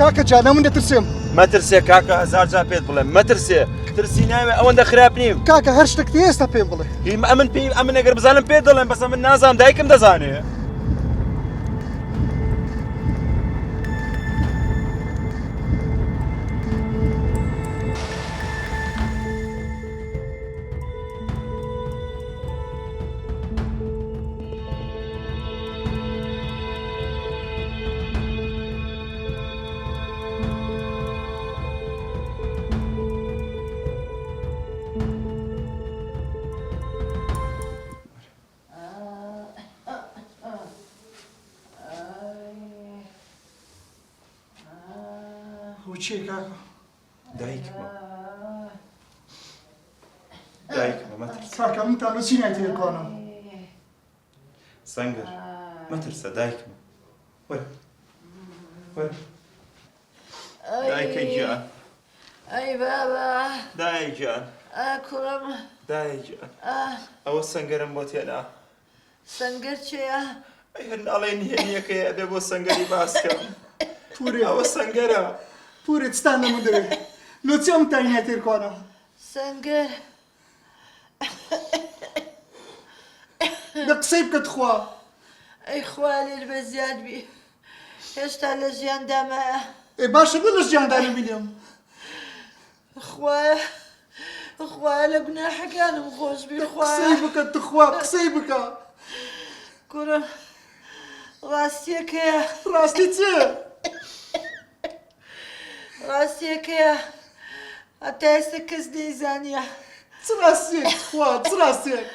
کاکە جانە من دەترسێم. مەترسێ کاکە هەزار جار پێت بڵێم مەترسێ ترسی ناوێ ئەوەندە خراپ نیم. کاکە هەر شتێک ئێستا پێم بڵێ. ئەمن ئەگەر بزانم پێت دەڵێم بەس من نازانم دایکم دەزانێ. چی کاکە؟ دایکمە مەترسە. کاکە من تا چی نایتێ کۆنم؟ سەنگەر مەترسە دایکمە. وەرە دایکە گیان. ئەی بابا دایک گیان. کوڕم دایک گیان. ئەوە سەنگەرم بۆ تێنا. سەنگەر چێە؟ ئەی هەر ناڵێ نهێنیەکەی ئەبێ بۆ سەنگەری باسکەم. ئەوە سەنگەرە. پورێ چتان نەمە دەوێت. لۆچی ئەم تای نایتێ کۆنە. سەنگەر دە قسەی بکەت خوا. ئەی خوا لێر بە زیاد بی هێشتا لە ژیاندامایە. ئێ باشە بە لە ژیاندا نەبینێم. خوایە لە گوناحەکانم خۆش بی خوایە. قسەی بکە تخوا قسەی بکە. کوڕم ڕاستیەکەیە. ڕاستی چێ؟ ڕاستیەکەیە هەتا ئێستا کەس نەیزانیە. چ ڕاستیەک خوا چ ڕاستیەک؟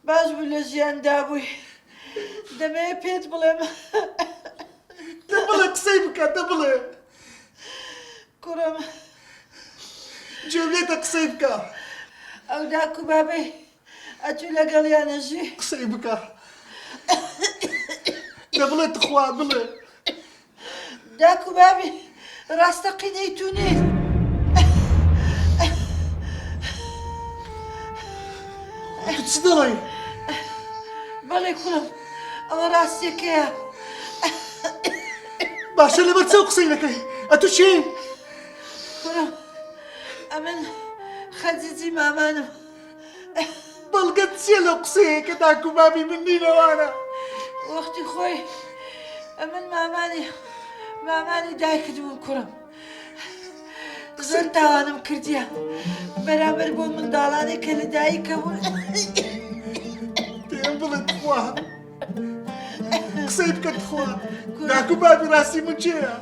باش بوو لە ژیاندا بووی دەمەوێت پێت بڵێم. دەبڵێ قسەی بکە دەبڵێ. کوڕم جێولێتە قسەی بکە. ئەو داک و بابەی ئەچوو لەگەڵیانەژی. قسەی بکە. دەبڵێ تخوا بڵێ. داک و بابی ڕاستەقینەی تونێ. چ دەڵێ؟ بەڵێ کوڕم ئەوە ڕاستیەکەیە. باشە لەبەر چەو قسەی دەکەی؟ ئەتو چی؟ کوڕم ئەمن خەجیجی مامانم. بەڵگەت چییە لەو قسەیە کە داک و بابی من نینەوانە؟ وەختی خۆی ئەمن مامانی دایکت بووم کوڕم. زۆر تاوانم کردیە بەرامبەر بۆ منداڵانێک کە لە دایکە بوون. پێم بڵێ تخوا قسەی بکە تخوا. داک و بابی ڕاستی من چێە؟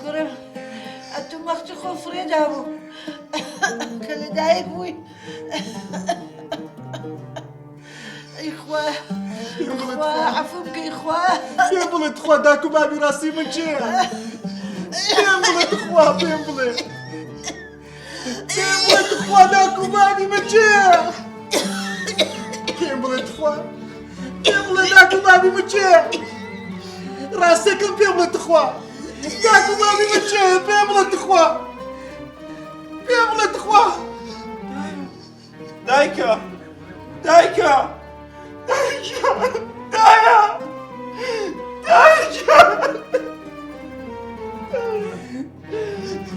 کوڕم ئەتو مەختی خۆ فرێدا بوو کە لە دایک بووی. ئەی خوا عەفو بکەی خوا. پێم بڵێ تخوا داک و بابی ڕاستی من چێە؟ پێم بڵێ تخوا پێم بڵێ. پێم بڵێ تخوا داک و بابی من چێە؟ پێم بڵێ تخوا پێم بڵێ داک و بابی من چێە؟ ڕاستیەکەم پێم بڵێ تخوا داک و بابی من چێە؟ پێم بڵێ تخوا پێم بڵێ تخوا. دایکە دایکە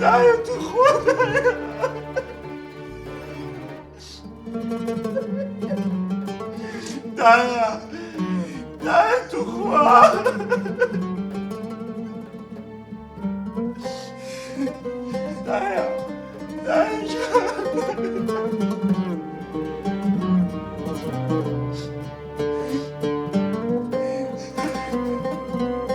دایە تو خۆ دایە تو خوا. دایە